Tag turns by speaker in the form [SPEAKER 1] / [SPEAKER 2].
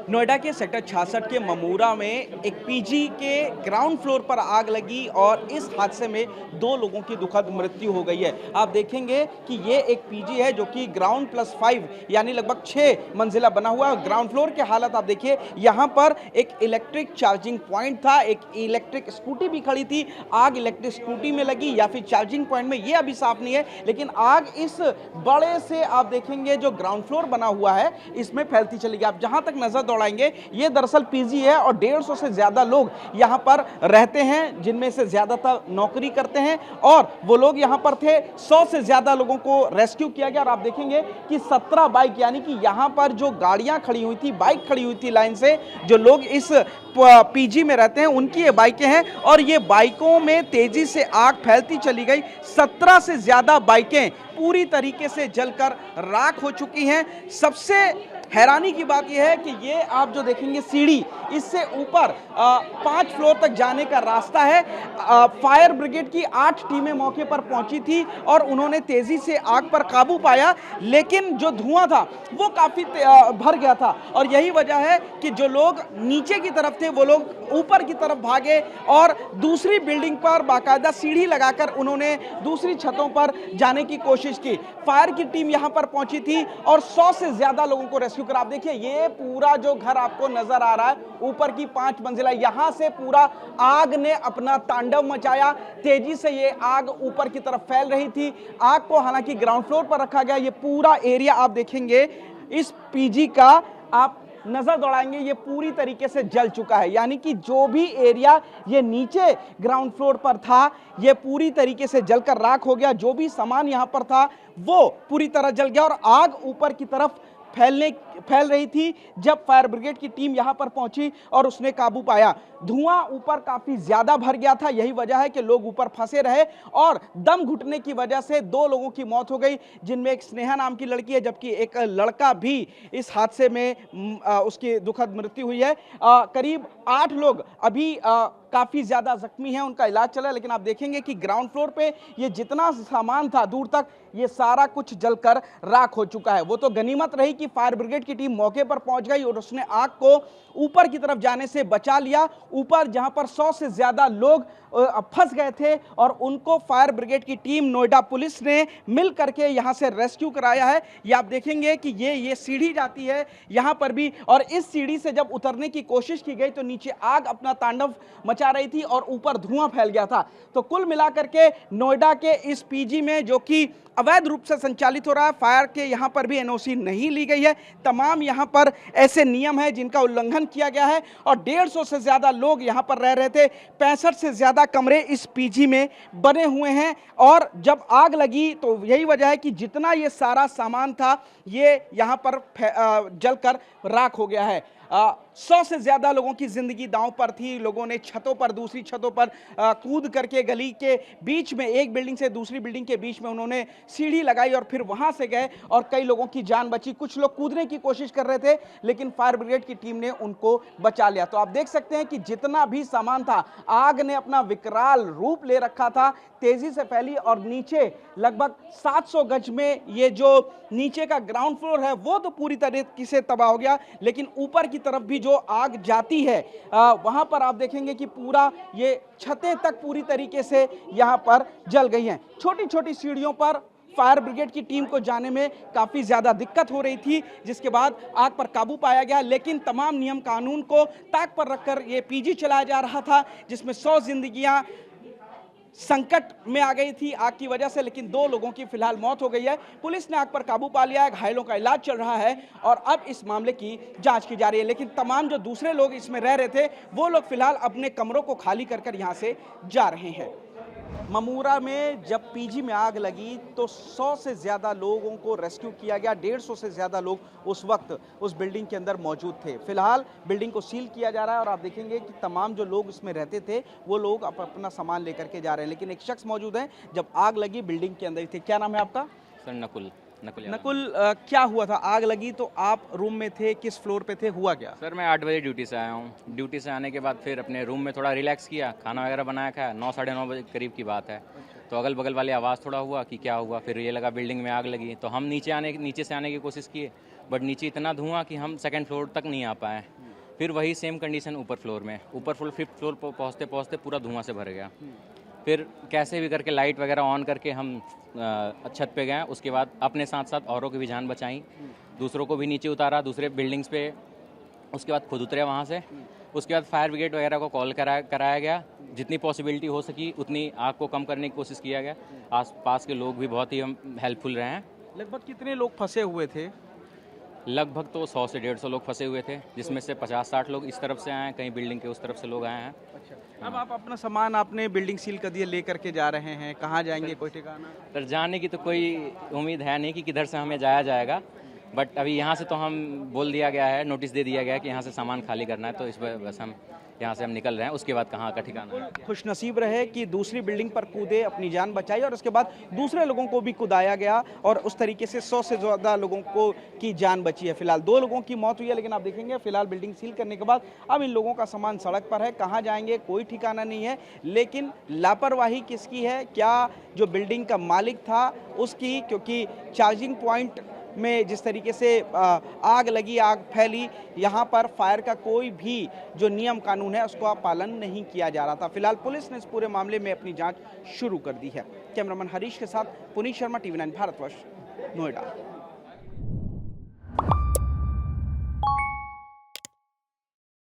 [SPEAKER 1] नोएडा के सेक्टर 66 के ममूरा में एक पीजी के ग्राउंड फ्लोर पर आग लगी और इस हादसे में 2 लोगों की दुखद मृत्यु हो गई है। आप देखेंगे कि ये एक पीजी है जो कि ग्राउंड प्लस 5 यानी लगभग 6 मंजिला बना हुआ है। ग्राउंड फ्लोर की हालत आप देखिए, यहाँ पर एक इलेक्ट्रिक चार्जिंग पॉइंट था, एक इलेक्ट्रिक स्कूटी भी खड़ी थी। आग इलेक्ट्रिक स्कूटी में लगी या फिर चार्जिंग पॉइंट में, ये अभी साफ नहीं है, लेकिन आग इस बड़े से आप देखेंगे जो ग्राउंड फ्लोर बना हुआ है इसमें फैलती चली गई। आप जहां तक नजर दौड़ाएंगे ये दरअसल पीजी है और 150 से ज्यादा लोग यहां पर रहते हैं, जिनमें से ज्यादातर नौकरी करते हैं और वो लोग यहां पर थे। 100 से ज्यादा लोगों को रेस्क्यू किया गया और आप देखेंगे कि 17 बाइक यानी कि यहां पर जो गाड़ियां खड़ी हुई थी, बाइक खड़ी हुई थी लाइन से, जो लोग इस पीजी में रहते हैं उनकी ये बाइकें हैं और ये बाइकों में तेजी से आग फैलती चली गई। 17 से ज्यादा बाइकें पूरी तरीके से जलकर राख हो चुकी हैं। सबसे हैरानी की बात यह है कि ये आप जो देखेंगे सीढ़ी, इससे ऊपर 5 फ्लोर तक जाने का रास्ता है। फायर ब्रिगेड की 8 टीमें मौके पर पहुंची थी और उन्होंने तेजी से आग पर काबू पाया, लेकिन जो धुआं था वो काफी भर गया था और यही वजह है कि जो लोग नीचे की तरफ थे वो लोग ऊपर की तरफ भागे और दूसरी बिल्डिंग पर बाकायदा सीढ़ी लगाकर उन्होंने दूसरी छतों पर जाने की कोशिश की। फायर की टीम यहां पर पहुंची थी और 100 से ज्यादा लोगों को रेस्क्यू कर। आप देखिए ये पूरा जो घर आपको नजर आ रहा है, ऊपर की 5 मंजिला, यहां से पूरा आग ने अपना तांडव मचाया। तेजी से ये आग ऊपर की तरफ फैल रही थी। आग को हालांकि ग्राउंड फ्लोर पर रखा गया। ये पूरा एरिया आप देखेंगे इस पीजी का, आप नजर दौड़ाएंगे ये पूरी तरीके से जल चुका है, यानी कि जो भी एरिया ये नीचे ग्राउंड फ्लोर पर था ये पूरी तरीके से जलकर राख हो गया। जो भी सामान यहां पर था वो पूरी तरह जल गया और आग ऊपर की तरफ फैल रही थी जब फायर ब्रिगेड की टीम यहां पर पहुंची और उसने काबू पाया। धुआं ऊपर काफी ज्यादा भर गया था, यही वजह है कि लोग ऊपर फंसे रहे और दम घुटने की वजह से 2 लोगों की मौत हो गई, जिनमें एक स्नेहा नाम की लड़की है जबकि एक लड़का भी इस हादसे में उसकी दुखद मृत्यु हुई है। करीब 8 लोग अभी काफी ज्यादा जख्मी हैं, उनका इलाज चला है, लेकिन आप देखेंगे कि ग्राउंड फ्लोर पे ये जितना सामान था दूर तक ये सारा कुछ जलकर राख हो चुका है। वो तो गनीमत रही कि फायर ब्रिगेड की टीम मौके पर पहुंच गई और उसने आग को ऊपर की तरफ जाने से बचा लिया। ऊपर जहां पर 100 से ज्यादा लोग फंस गए थे और उनको फायर ब्रिगेड की टीम, नोएडा पुलिस ने मिल करके यहां से रेस्क्यू कराया है। ये आप देखेंगे कि ये सीढ़ी जाती है यहां पर भी, और इस सीढ़ी से जब उतरने की कोशिश की गई तो नीचे आग अपना तांडव मचा रही थी और ऊपर धुआं फैल गया था। तो कुल मिलाकर के नोएडा के इस पीजी में जो कि अवैध रूप से संचालित हो रहा है, फायर के यहां पर भी एनओसी नहीं ली गई है। तमाम यहां पर ऐसे नियम है जिनका उल्लंघन किया गया है और 150 से ज्यादा लोग यहां पर रह रहे थे। 65 से ज्यादा कमरे इस पीजी में बने हुए हैं और जब आग लगी तो यही वजह है कि जितना ये सारा सामान था ये यहां पर जलकर राख हो गया है। 100 से ज्यादा लोगों की जिंदगी दांव पर थी। लोगों ने छतों पर, दूसरी छतों पर कूद करके गली के बीच में, एक बिल्डिंग से दूसरी बिल्डिंग के बीच में उन्होंने सीढ़ी लगाई और फिर वहां से गए और कई लोगों की जान बची। कुछ लोग कूदने की कोशिश कर रहे थे लेकिन फायर ब्रिगेड की टीम ने उनको बचा लिया। तो आप देख सकते हैं कि जितना भी सामान था, आग ने अपना विकराल रूप ले रखा था, तेजी से फैली और नीचे लगभग 700 गज में ये जो नीचे का ग्राउंड फ्लोर है वो तो पूरी तरीके से तबाह हो गया, लेकिन ऊपर की तरफ भी जो आग जाती है वहां पर आप देखेंगे कि पूरा ये छतें तक पूरी तरीके से यहां पर जल गई हैं। छोटी छोटी सीढ़ियों पर फायर ब्रिगेड की टीम को जाने में काफी ज्यादा दिक्कत हो रही थी, जिसके बाद आग पर काबू पाया गया, लेकिन तमाम नियम कानून को ताक पर रखकर ये पीजी चलाया जा रहा था जिसमें 100 जिंदगियां संकट में आ गई थी आग की वजह से, लेकिन 2 लोगों की फिलहाल मौत हो गई है। पुलिस ने आग पर काबू पा लिया है, घायलों का इलाज चल रहा है और अब इस मामले की जांच की जा रही है। लेकिन तमाम जो दूसरे लोग इसमें रह रहे थे वो लोग फिलहाल अपने कमरों को खाली कर यहां से जा रहे हैं। ममूरा में जब पीजी में आग लगी तो 100 से ज़्यादा लोगों को रेस्क्यू किया गया। 150 से ज़्यादा लोग उस वक्त उस बिल्डिंग के अंदर मौजूद थे। फिलहाल बिल्डिंग को सील किया जा रहा है और आप देखेंगे कि तमाम जो लोग इसमें रहते थे वो लोग अपना सामान लेकर के जा रहे हैं, लेकिन एक शख्स मौजूद है जब आग लगी बिल्डिंग के अंदर थे। क्या नाम है आपका?
[SPEAKER 2] सर नकुल।
[SPEAKER 1] क्या हुआ था? आग लगी तो आप रूम में थे, किस फ्लोर पे थे, हुआ क्या?
[SPEAKER 2] सर मैं 8 बजे ड्यूटी से आया हूँ। ड्यूटी से आने के बाद फिर अपने रूम में थोड़ा रिलैक्स किया, खाना वगैरह बनाया, खाया। 9 साढ़े 9 बजे करीब की बात है। तो अगल बगल वाली आवाज़ थोड़ा हुआ कि क्या हुआ, फिर ये लगा बिल्डिंग में आग लगी। तो हम नीचे से आने की कोशिश किए बट नीचे इतना धुआं कि हम सेकंड फ्लोर तक नहीं आ पाए। फिर वही सेम कंडीशन ऊपर फ्लोर में, ऊपर फ्लोर 5th फ्लोर पर पहुँचते पहुँचते पूरा धुआं से भर गया। फिर कैसे भी करके लाइट वगैरह ऑन करके हम छत पे गए। उसके बाद अपने साथ साथ औरों की भी जान बचाई, दूसरों को भी नीचे उतारा दूसरे बिल्डिंग्स पे। उसके बाद खुद उतरे वहाँ से। उसके बाद फायर ब्रिगेड वगैरह को कॉल कराया गया। जितनी पॉसिबिलिटी हो सकी उतनी आग को कम करने की कोशिश किया गया। आस पास के लोग भी बहुत ही हेल्पफुल रहे हैं।
[SPEAKER 1] लगभग कितने लोग फंसे हुए थे?
[SPEAKER 2] लगभग तो 100 से 150 लोग फंसे हुए थे, जिसमें से 50-60 लोग इस तरफ से आए हैं, कहीं बिल्डिंग के उस तरफ से लोग आए हैं।
[SPEAKER 1] अच्छा, अब आप अपना सामान आपने बिल्डिंग सील कर दिया, लेकर के जा रहे हैं, कहाँ जाएंगे, कोई ठिकाना?
[SPEAKER 2] पर जाने की तो कोई उम्मीद है नहीं कि किधर से हमें जाया जाएगा, बट अभी यहाँ से तो हम बोल दिया गया है, नोटिस दे दिया गया है कि यहाँ से सामान खाली करना है, तो इस पर बस हम यहाँ से हम निकल रहे हैं। उसके बाद कहाँ का ठिकाना है।
[SPEAKER 1] खुशनसीब रहे कि दूसरी बिल्डिंग पर कूदे, अपनी जान बचाई और उसके बाद दूसरे लोगों को भी कुदाया गया और उस तरीके से 100 से ज़्यादा लोगों को की जान बची है। फिलहाल 2 लोगों की मौत हुई है, लेकिन आप देखेंगे फिलहाल बिल्डिंग सील करने के बाद अब इन लोगों का सामान सड़क पर है, कहाँ जाएंगे कोई ठिकाना नहीं है। लेकिन लापरवाही किसकी है? क्या जो बिल्डिंग का मालिक था उसकी? क्योंकि चार्जिंग पॉइंट में जिस तरीके से आग लगी, आग फैली, यहाँ पर फायर का कोई भी जो नियम कानून है उसका पालन नहीं किया जा रहा था। फिलहाल पुलिस ने इस पूरे मामले में अपनी जांच शुरू कर दी है। कैमरामैन हरीश के साथ पुनीत शर्मा, TV9 भारतवर्ष, नोएडा।